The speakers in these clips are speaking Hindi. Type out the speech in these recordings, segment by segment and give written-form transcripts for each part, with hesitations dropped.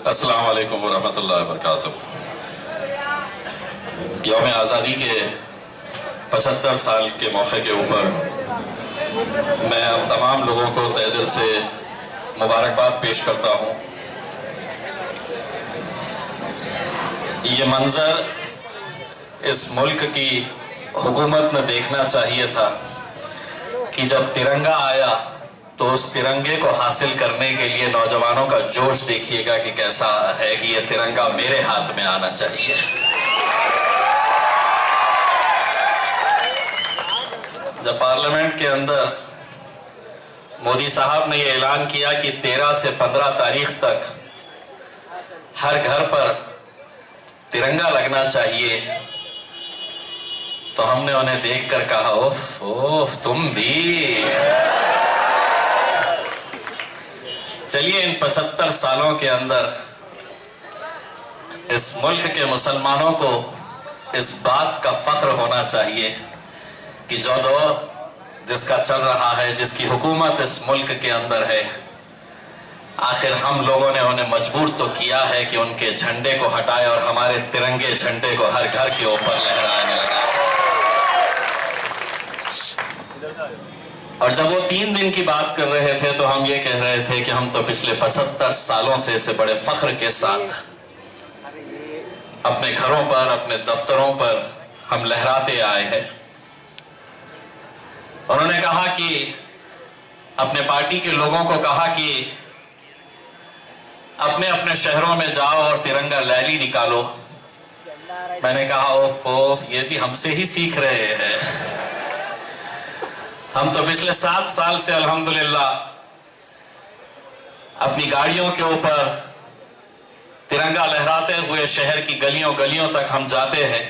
अस्सलाम वालेकुम वरहमतुल्लाहि वबरकातुहू। यौम आज़ादी के 75 साल के मौके के ऊपर मैं अब तमाम लोगों को तहे दिल से मुबारकबाद पेश करता हूँ। ये मंजर इस मुल्क की हुकूमत ने देखना चाहिए था कि जब तिरंगा आया तो उस तिरंगे को हासिल करने के लिए नौजवानों का जोश देखिएगा कि कैसा है कि ये तिरंगा मेरे हाथ में आना चाहिए। जब पार्लियामेंट के अंदर मोदी साहब ने ये ऐलान किया कि 13 से 15 तारीख तक हर घर पर तिरंगा लगना चाहिए, तो हमने उन्हें देखकर कहा उफ उफ तुम भी। चलिए, इन 75 सालों के अंदर इस मुल्क के मुसलमानों को इस बात का फख्र होना चाहिए कि जो दौर जिसका चल रहा है, जिसकी हुकूमत इस मुल्क के अंदर है, आखिर हम लोगों ने उन्हें मजबूर तो किया है कि उनके झंडे को हटाए और हमारे तिरंगे झंडे को हर घर के ऊपर लहराने लगा। और जब वो 3 दिन की बात कर रहे थे तो हम ये कह रहे थे कि हम तो पिछले 75 सालों से इसे बड़े फख्र के साथ अपने घरों पर, अपने दफ्तरों पर हम लहराते आए हैं। उन्होंने कहा कि अपने पार्टी के लोगों को कहा कि अपने अपने शहरों में जाओ और तिरंगा रैली निकालो। मैंने कहा ओफ ये भी हमसे ही सीख रहे हैं। हम तो पिछले 7 साल से अल्हम्दुलिल्लाह अपनी गाड़ियों के ऊपर तिरंगा लहराते हुए शहर की गलियों गलियों तक हम जाते हैं,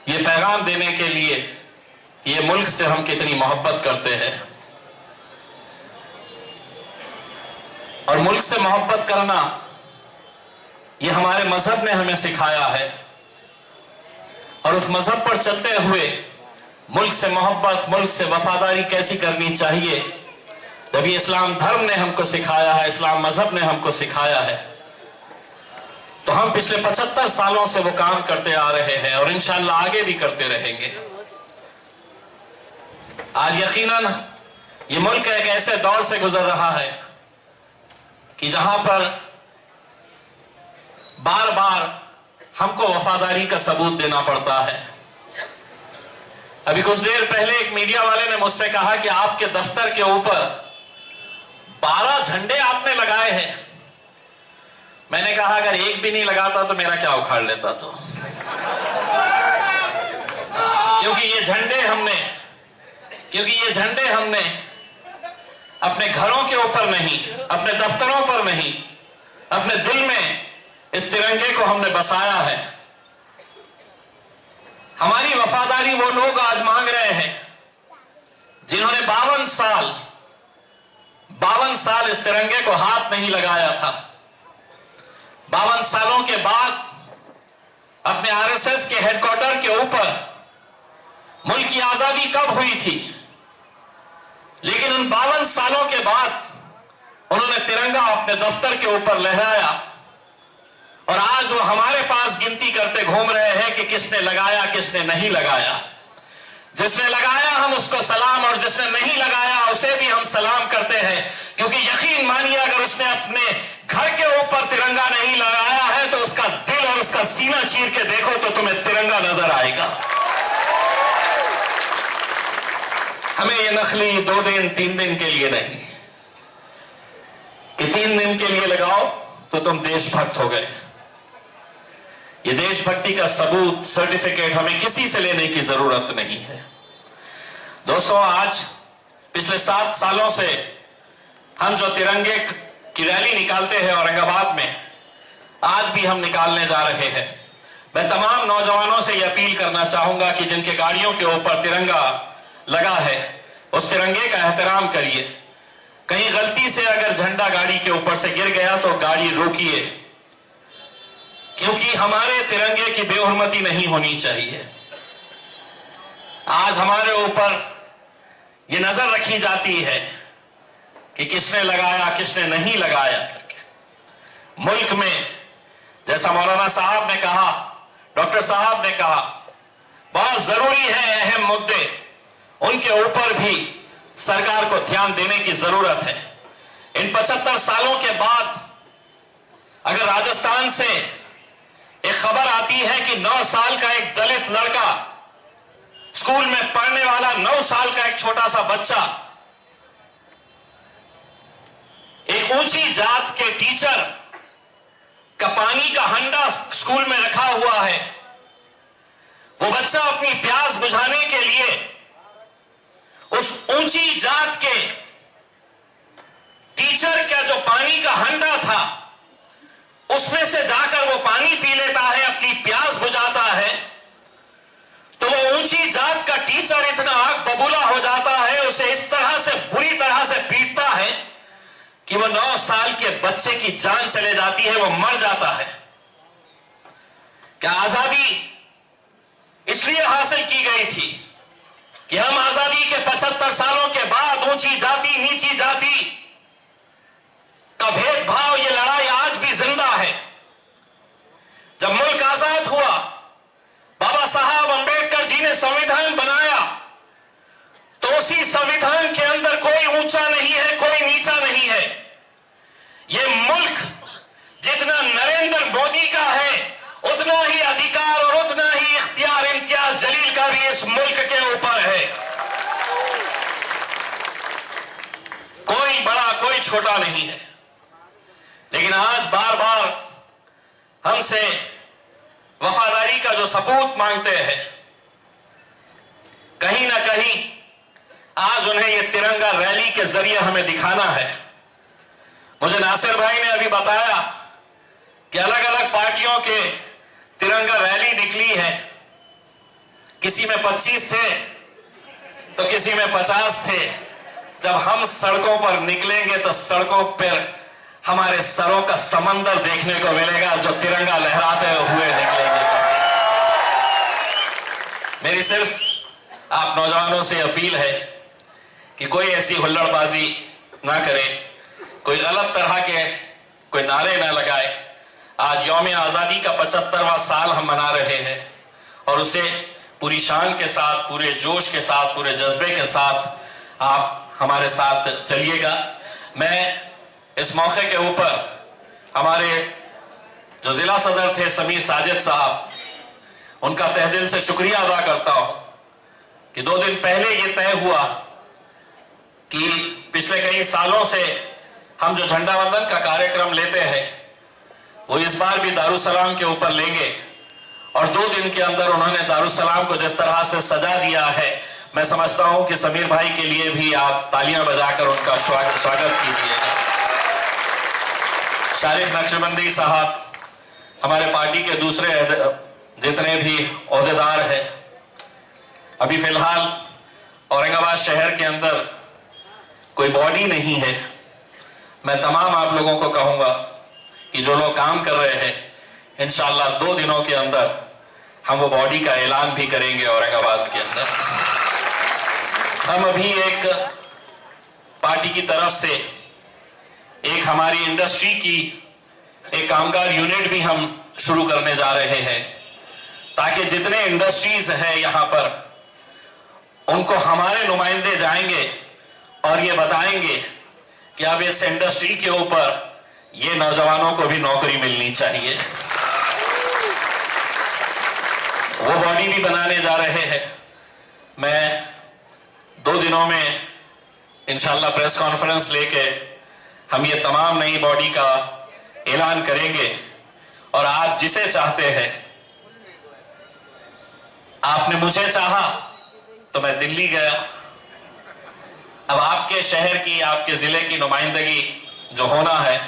ये पैगाम देने के लिए ये मुल्क से हम कितनी मोहब्बत करते हैं। और मुल्क से मोहब्बत करना ये हमारे मजहब ने हमें सिखाया है, और उस मजहब पर चलते हुए मुल्क से मोहब्बत, मुल्क से वफादारी कैसी करनी चाहिए, जब ये इस्लाम धर्म ने हमको सिखाया है, इस्लाम मजहब ने हमको सिखाया है, तो हम पिछले 75 सालों से वो काम करते आ रहे हैं और इंशाअल्लाह आगे भी करते रहेंगे। आज यकीनन ये मुल्क एक ऐसे दौर से गुजर रहा है कि जहां पर बार बार हमको वफादारी का सबूत देना पड़ता है। अभी कुछ देर पहले एक मीडिया वाले ने मुझसे कहा कि आपके दफ्तर के ऊपर 12 झंडे आपने लगाए हैं। मैंने कहा अगर एक भी नहीं लगाता तो मेरा क्या उखाड़ लेता तो, क्योंकि ये झंडे हमने अपने घरों के ऊपर नहीं, अपने दफ्तरों पर नहीं, अपने दिल में इस तिरंगे को हमने बसाया है। हमारी वफादारी वो लोग आज मांग रहे हैं जिन्होंने 52 साल इस तिरंगे को हाथ नहीं लगाया था। 52 सालों के बाद अपने आरएसएस के हेडक्वार्टर के ऊपर मुल्क की आजादी कब हुई थी, लेकिन उन 52 सालों के बाद उन्होंने तिरंगा अपने दफ्तर के ऊपर लहराया, और आज वो हमारे पास गिनती करते घूम रहे हैं कि किसने लगाया किसने नहीं लगाया। जिसने लगाया हम उसको सलाम, और जिसने नहीं लगाया उसे भी हम सलाम करते हैं, क्योंकि यकीन मानिए अगर उसने अपने घर के ऊपर तिरंगा नहीं लगाया है तो उसका दिल और उसका सीना चीर के देखो तो तुम्हें तिरंगा नजर आएगा। हमें ये नखली 2 दिन 3 दिन के लिए नहीं कि 3 दिन के लिए लगाओ तो तुम देशभक्त हो गए। ये देशभक्ति का सबूत, सर्टिफिकेट हमें किसी से लेने की जरूरत नहीं है। दोस्तों, आज पिछले 7 सालों से हम जो तिरंगे की रैली निकालते हैं औरंगाबाद में, आज भी हम निकालने जा रहे हैं। मैं तमाम नौजवानों से यह अपील करना चाहूंगा कि जिनके गाड़ियों के ऊपर तिरंगा लगा है उस तिरंगे का एहतराम करिए। कहीं गलती से अगर झंडा गाड़ी के ऊपर से गिर गया तो गाड़ी रोकिए, क्योंकि हमारे तिरंगे की बेहुरमती नहीं होनी चाहिए। आज हमारे ऊपर ये नजर रखी जाती है कि किसने लगाया किसने नहीं लगाया करके। मुल्क में, जैसा मौलाना साहब ने कहा, डॉक्टर साहब ने कहा, बहुत जरूरी है, अहम मुद्दे, उनके ऊपर भी सरकार को ध्यान देने की जरूरत है। इन 75 सालों के बाद अगर राजस्थान से एक खबर आती है कि 9 साल का एक दलित लड़का, स्कूल में पढ़ने वाला 9 साल का एक छोटा सा बच्चा, एक ऊंची जात के टीचर का पानी का हंडा स्कूल में रखा हुआ है, वो बच्चा अपनी प्यास बुझाने के लिए उस ऊंची जात के टीचर का जो पानी का हंडा था उसमें से जाकर वो पानी पी लेता है, अपनी प्यास बुझाता है, तो वो ऊंची जात का टीचर इतना आग बबूला हो जाता है, उसे इस तरह से बुरी तरह से पीटता है कि वो 9 साल के बच्चे की जान चले जाती है, वो मर जाता है। क्या आजादी इसलिए हासिल की गई थी कि हम आजादी के 75 सालों के बाद ऊंची जाति नीची जाति का भेदभाव, ये लड़ाई आज भी जिंदा है। जब मुल्क आजाद हुआ, बाबा साहब अंबेडकर जी ने संविधान बनाया, तो उसी संविधान के अंदर कोई ऊंचा नहीं है, कोई नीचा नहीं है। ये मुल्क जितना नरेंद्र मोदी का है, उतना ही अधिकार और उतना ही इख्तियार इम्तियाज जलील का भी इस मुल्क के ऊपर है। कोई बड़ा कोई छोटा नहीं है। लेकिन आज बार बार हमसे वफादारी का जो सबूत मांगते हैं, कहीं ना कहीं आज उन्हें ये तिरंगा रैली के जरिए हमें दिखाना है। मुझे नासिर भाई ने अभी बताया कि अलग अलग पार्टियों के तिरंगा रैली निकली है, किसी में 25 थे तो किसी में 50 थे। जब हम सड़कों पर निकलेंगे तो सड़कों पर हमारे सरों का समंदर देखने को मिलेगा, जो तिरंगा लहराते हुए निकलेंगे। मेरी सिर्फ आप नौजवानों से अपील है कि कोई ऐसी हुल्लड़बाजी ना करे, कोई गलत तरह के कोई नारे ना लगाए। आज यौम आजादी का 75वां साल हम मना रहे हैं और उसे पूरी शान के साथ, पूरे जोश के साथ, पूरे जज्बे के साथ आप हमारे साथ चलिएगा। मैं इस मौके के ऊपर हमारे जो जिला सदर थे समीर साजिद साहब, उनका तहे दिल से शुक्रिया अदा करता हूं कि 2 दिन पहले ये तय हुआ कि पिछले कई सालों से हम जो झंडा वंदन का कार्यक्रम लेते हैं वो इस बार भी दारुसलाम के ऊपर लेंगे। और 2 दिन के अंदर उन्होंने दारुसलाम को जिस तरह से सजा दिया है, मैं समझता हूं कि समीर भाई के लिए भी आप तालियां बजाकर उनका स्वागत कीजिएगा। शारिक नक्शबंदी साहब, हमारे पार्टी के दूसरे जितने भी ओहदेदार हैं, अभी फिलहाल औरंगाबाद शहर के अंदर कोई बॉडी नहीं है। मैं तमाम आप लोगों को कहूंगा कि जो लोग काम कर रहे हैं, इंशाअल्लाह 2 दिनों के अंदर हम वो बॉडी का ऐलान भी करेंगे औरंगाबाद के अंदर। हम अभी एक पार्टी की तरफ से एक हमारी इंडस्ट्री की एक कामगार यूनिट भी हम शुरू करने जा रहे हैं, ताकि जितने इंडस्ट्रीज हैं यहाँ पर, उनको हमारे नुमाइंदे जाएंगे और ये बताएंगे कि अब इस इंडस्ट्री के ऊपर ये नौजवानों को भी नौकरी मिलनी चाहिए। वो बॉडी भी बनाने जा रहे हैं। मैं 2 दिनों में इंशाल्लाह प्रेस कॉन्फ्रेंस लेके हम ये तमाम नई बॉडी का ऐलान करेंगे। और आप जिसे चाहते हैं, आपने मुझे चाहा तो मैं दिल्ली गया। अब आपके शहर की, आपके जिले की नुमाइंदगी जो होना है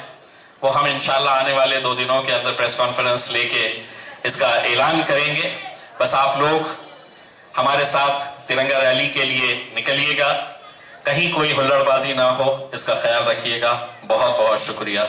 वो हम इंशाल्लाह आने वाले 2 दिनों के अंदर प्रेस कॉन्फ्रेंस लेके इसका ऐलान करेंगे। बस आप लोग हमारे साथ तिरंगा रैली के लिए निकलिएगा, कहीं कोई हुल्लड़बाजी ना हो, इसका ख्याल रखिएगा। बहुत बहुत शुक्रिया।